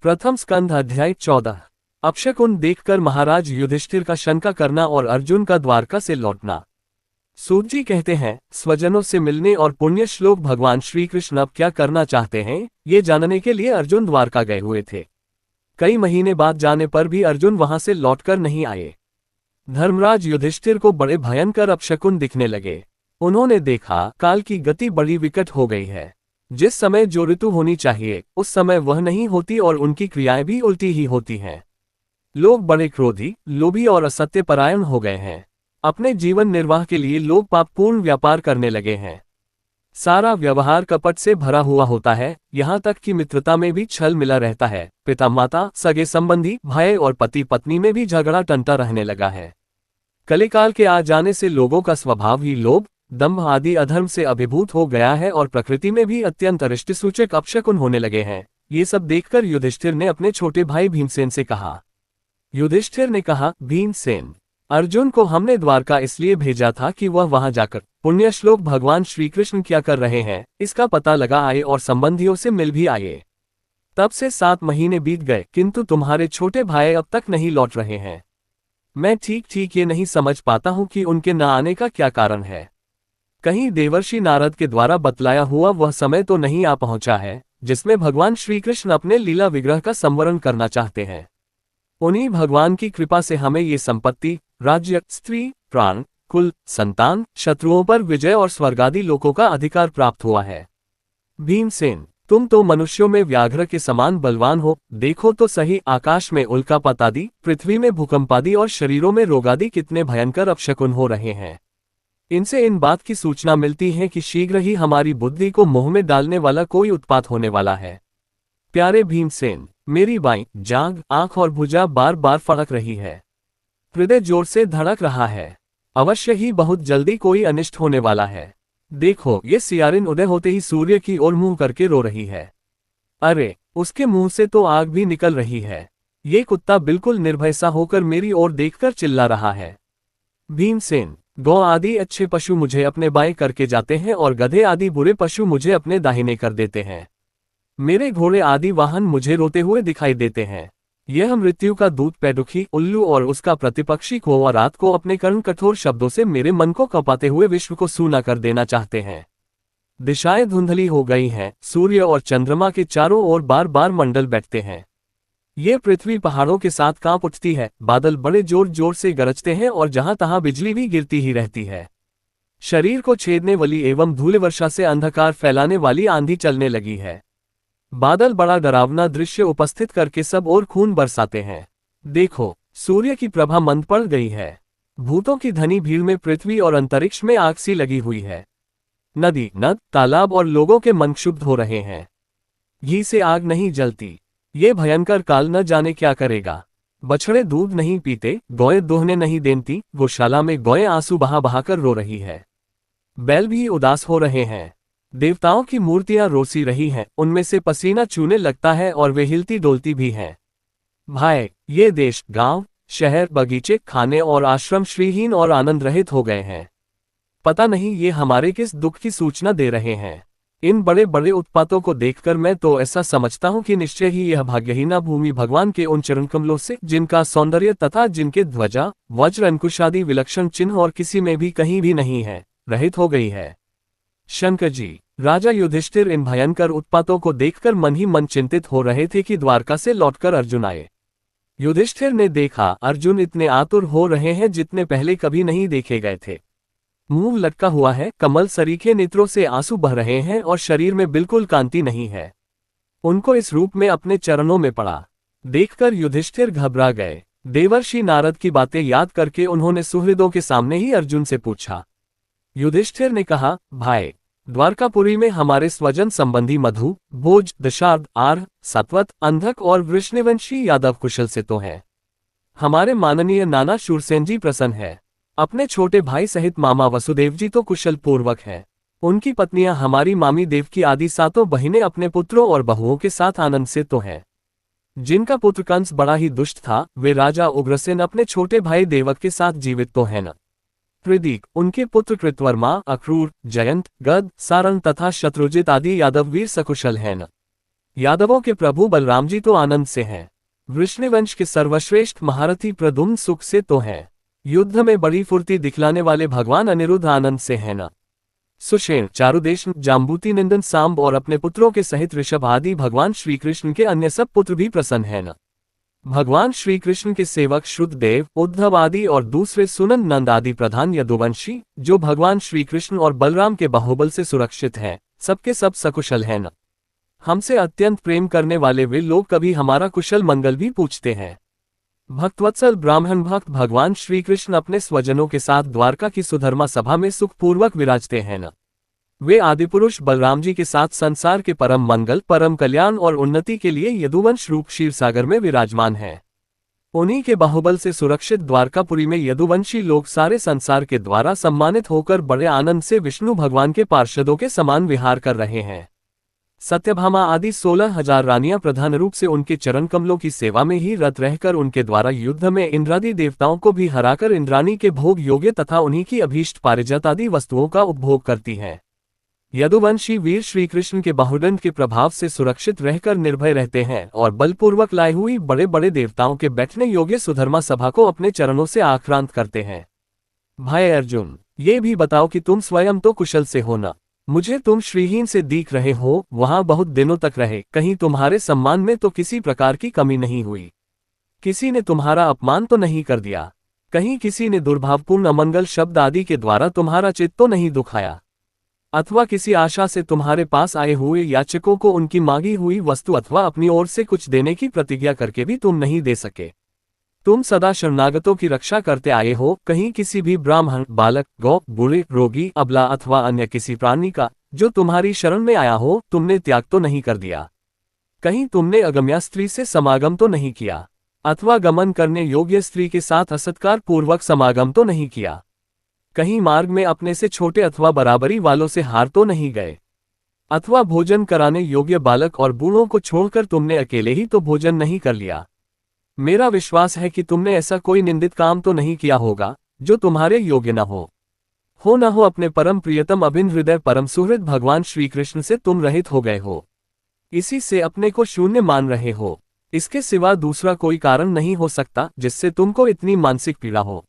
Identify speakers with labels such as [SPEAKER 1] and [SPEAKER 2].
[SPEAKER 1] प्रथम स्कंध अध्याय 14। अपशकुन देखकर महाराज युधिष्ठिर का शंका करना और अर्जुन का द्वारका से लौटना। सूत जी कहते हैं, स्वजनों से मिलने और पुण्य श्लोक भगवान श्री कृष्ण अब क्या करना चाहते हैं, ये जानने के लिए अर्जुन द्वारका गए हुए थे। कई महीने बाद जाने पर भी अर्जुन वहां से लौटकर नहीं आए। धर्मराज युधिष्ठिर को बड़े भयंकर अपशकुन दिखने लगे। उन्होंने देखा, काल की गति बड़ी विकट हो गई है। जिस समय जो ऋतु होनी चाहिए उस समय वह नहीं होती और उनकी क्रियाएं भी उल्टी ही होती हैं। लोग बड़े क्रोधी, लोभी और असत्यपरायण हो गए हैं। अपने जीवन निर्वाह के लिए लोग पापपूर्ण व्यापार करने लगे हैं। सारा व्यवहार कपट से भरा हुआ होता है, यहाँ तक कि मित्रता में भी छल मिला रहता है। पिता माता, सगे संबंधी, भाई और पति पत्नी में भी झगड़ा टंटा रहने लगा है। कलिकाल के आ जाने से लोगों का स्वभाव ही लोभ, दंभ आदि अधर्म से अभिभूत हो गया है और प्रकृति में भी अत्यंत अरिष्टसूचक अपशकुन होने लगे हैं। ये सब देखकर युधिष्ठिर ने अपने छोटे भाई भीमसेन से कहा। युधिष्ठिर ने कहा, भीमसेन, अर्जुन को हमने द्वारका इसलिए भेजा था कि वह वहां जाकर पुण्य श्लोक भगवान श्री कृष्ण क्या कर रहे हैं इसका पता लगा आए और संबंधियों से मिल भी आए। तब से 7 महीने बीत गए, किंतु तुम्हारे छोटे भाई अब तक नहीं लौट रहे हैं। मैं ठीक ये नहीं समझ पाता हूं कि उनके न आने का क्या कारण है। कहीं देवर्षि नारद के द्वारा बतलाया हुआ वह समय तो नहीं आ पहुंचा है, जिसमें भगवान श्री कृष्ण अपने लीला विग्रह का संवरण करना चाहते हैं। उन्हीं भगवान की कृपा से हमें ये संपत्ति, राज्य, स्त्री, प्राण, कुल, संतान, शत्रुओं पर विजय और स्वर्गादि लोकों का अधिकार प्राप्त हुआ है। भीमसेन, तुम तो मनुष्यों में व्याघ्र के समान बलवान हो। देखो तो सही, आकाश में उल्कापात आदि, पृथ्वी में भूकंपादि और शरीरों में रोगादि कितने भयंकर अपशकुन हो रहे हैं। इनसे इन बात की सूचना मिलती है कि शीघ्र ही हमारी बुद्धि को मोह में डालने वाला कोई उत्पात होने वाला है। प्यारे भीमसेन, मेरी बाईं जांघ, आंख और भुजा बार बार फड़क रही है। हृदय जोर से धड़क रहा है। अवश्य ही बहुत जल्दी कोई अनिष्ट होने वाला है। देखो, ये सियारिन उदय होते ही सूर्य की ओर मुंह करके रो रही है। अरे, उसके मुंह से तो आग भी निकल रही है। ये कुत्ता बिल्कुल निर्भय सा होकर मेरी ओर देखकर चिल्ला रहा है। भीमसेन, गौ आदि अच्छे पशु मुझे अपने बाएं करके जाते हैं और गधे आदि बुरे पशु मुझे अपने दाहिने कर देते हैं। मेरे घोड़े आदि वाहन मुझे रोते हुए दिखाई देते हैं। यह मृत्यु का दूत पैडुखी, उल्लू और उसका प्रतिपक्षी कोवरात को अपने कर्ण कठोर शब्दों से मेरे मन को कपाते हुए विश्व को सूना कर देना चाहते हैं। दिशाएं धुंधली हो गई हैं, सूर्य और चंद्रमा के चारों ओर बार बार मंडल बैठते हैं। ये पृथ्वी पहाड़ों के साथ कांप उठती है, बादल बड़े जोर जोर से गरजते हैं और जहां तहां बिजली भी गिरती ही रहती है। शरीर को छेदने वाली एवं धूल वर्षा से अंधकार फैलाने वाली आंधी चलने लगी है। बादल बड़ा डरावना दृश्य उपस्थित करके सब ओर खून बरसाते हैं। देखो, सूर्य की प्रभा मंद पड़ गई है। भूतों की घनी भीड़ में पृथ्वी और अंतरिक्ष में आग सी लगी हुई है। नदी, नद, तालाब और लोगों के मन क्षुब्ध हो रहे हैं। घी से आग नहीं जलती। ये भयंकर काल न जाने क्या करेगा। बछड़े दूध नहीं पीते, गौएं दोहने नहीं देती, गौशाला में गौएं आंसू बहा बहाकर रो रही है। बैल भी उदास हो रहे हैं। देवताओं की मूर्तियां रोसी रही हैं, उनमें से पसीना चूने लगता है और वे हिलती डोलती भी हैं। भाई, ये देश, गांव, शहर, बगीचे, खाने और आश्रम श्रीहीन और आनंद रहित हो गए हैं। पता नहीं ये हमारे किस दुख की सूचना दे रहे हैं। इन बड़े बड़े उत्पातों को देखकर मैं तो ऐसा समझता हूं कि निश्चय ही यह भाग्यहीना भूमि भगवान के उन चरण कमलों से, जिनका सौंदर्य तथा जिनके ध्वजा, वज्र, अंकुशादि विलक्षण चिन्ह और किसी में भी कहीं भी नहीं है, रहित हो गई है। शंकर जी, राजा युधिष्ठिर इन भयंकर उत्पातों को देखकर मन ही मन चिंतित हो रहे थे कि द्वारका से लौटकर अर्जुन आए। युधिष्ठिर ने देखा, अर्जुन इतने आतुर हो रहे हैं जितने पहले कभी नहीं देखे गए थे। मुंह लटका हुआ है, कमल सरीखे नेत्रों से आंसू बह रहे हैं और शरीर में बिल्कुल कांति नहीं है। उनको इस रूप में अपने चरणों में पड़ा देखकर युधिष्ठिर घबरा गए। देवर्षि नारद की बातें याद करके उन्होंने सुहृदों के सामने ही अर्जुन से पूछा। युधिष्ठिर ने कहा, भाई, द्वारकापुरी में हमारे स्वजन संबंधी मधु, भोज, दशार्ध, आर्ह, सत्वत, अंधक और वृष्णिवंशी यादव कुशल से तो हैं। हमारे माननीय नाना शूरसेन जी प्रसन्न है। अपने छोटे भाई सहित मामा वसुदेव जी तो कुशल पूर्वक हैं। उनकी पत्नियां हमारी मामी देवकी आदि 7 बहिनें अपने पुत्रों और बहुओं के साथ आनंद से तो हैं। जिनका पुत्र कंस बड़ा ही दुष्ट था, वे राजा उग्रसेन अपने छोटे भाई देवक के साथ जीवित तो है न। त्रिदिक, उनके पुत्र कृतवर्मा, अक्रूर, जयंत, गद, सारंग तथा शत्रुजित आदि यादव वीर सकुशल हैं न। यादवों के प्रभु बलराम जी तो आनंद से हैं। वृष्णिवंश के सर्वश्रेष्ठ महारथी प्रद्युम्न सुख से तो हैं। युद्ध में बड़ी फुर्ती दिखलाने वाले भगवान अनिरुद्ध आनंद से हैं न। सुषेण, चारुदेश, जाम्बूति निंदन सांब और अपने पुत्रों के सहित ऋषभ आदि भगवान श्री कृष्ण के अन्य सब पुत्र भी प्रसन्न हैं न। भगवान श्री कृष्ण के सेवक श्रुतदेव, उद्धव आदि और दूसरे सुनंद नंद आदि प्रधान यदुवंशी, जो भगवान श्री कृष्ण और बलराम के बाहुबल से सुरक्षित हैं, सबके सब सकुशल हैं न। हमसे अत्यंत प्रेम करने वाले वे लोग कभी हमारा कुशल मंगल भी पूछते हैं। भक्तवत्सल ब्राह्मण भक्त भगवान श्री कृष्ण अपने स्वजनों के साथ द्वारका की सुधर्मा सभा में सुखपूर्वक विराजते हैं न। वे आदिपुरुष बलराम जी के साथ संसार के परम मंगल, परम कल्याण और उन्नति के लिए यदुवंश रूप क्षीरसागर में विराजमान हैं। उन्हीं के बाहुबल से सुरक्षित द्वारकापुरी में यदुवंशी लोग सारे संसार के द्वारा सम्मानित होकर बड़े आनंद से विष्णु भगवान के पार्षदों के समान विहार कर रहे हैं। सत्यभामा आदि 16,000 रानियां प्रधान रूप से उनके चरण कमलों की सेवा में ही रत रहकर उनके द्वारा युद्ध में इंद्रादि देवताओं को भी हराकर इंद्राणी के भोग योग्य तथा उन्हीं की अभीष्ट पारिजात आदि वस्तुओं का उपभोग करती हैं। यदुवंशी वीर श्री कृष्ण के बाहुदंड के प्रभाव से सुरक्षित रहकर निर्भय रहते हैं और बलपूर्वक लाई हुई बड़े बड़े देवताओं के बैठने योग्य सुधर्मा सभा को अपने चरणों से आक्रांत करते हैं। भाई अर्जुन, ये भी बताओ कि तुम स्वयं तो कुशल से हो न। मुझे तुम श्रीहीन से दिख रहे हो, वहां बहुत दिनों तक रहे, कहीं तुम्हारे सम्मान में तो किसी प्रकार की कमी नहीं हुई? किसी ने तुम्हारा अपमान तो नहीं कर दिया? कहीं किसी ने दुर्भावपूर्ण अमंगल शब्द आदि के द्वारा तुम्हारा चित्त तो नहीं दुखाया? अथवा किसी आशा से तुम्हारे पास आए हुए याचकों को उनकी मांगी हुई वस्तु अथवा अपनी ओर से कुछ देने की प्रतिज्ञा करके भी तुम नहीं दे सके? तुम सदा शरणागतों की रक्षा करते आए हो, कहीं किसी भी ब्राह्मण, बालक, गौ, बूढ़े, रोगी, अबला अथवा अन्य किसी प्राणी का जो तुम्हारी शरण में आया हो तुमने त्याग तो नहीं कर दिया? कहीं तुमने अगम्या स्त्री से समागम तो नहीं किया? अथवा गमन करने योग्य स्त्री के साथ असत्कार पूर्वक समागम तो नहीं किया? कहीं मार्ग में अपने से छोटे अथवा बराबरी वालों से हार तो नहीं गए? अथवा भोजन कराने योग्य बालक और बूढ़ों को छोड़कर तुमने अकेले ही तो भोजन नहीं कर लिया? मेरा विश्वास है कि तुमने ऐसा कोई निंदित काम तो नहीं किया होगा जो तुम्हारे योग्य न हो न हो अपने परम प्रियतम अभिन्न हृदय परम सुहृद भगवान श्री कृष्ण से तुम रहित हो गए हो। इसी से अपने को शून्य मान रहे हो। इसके सिवा दूसरा कोई कारण नहीं हो सकता जिससे तुमको इतनी मानसिक पीड़ा हो।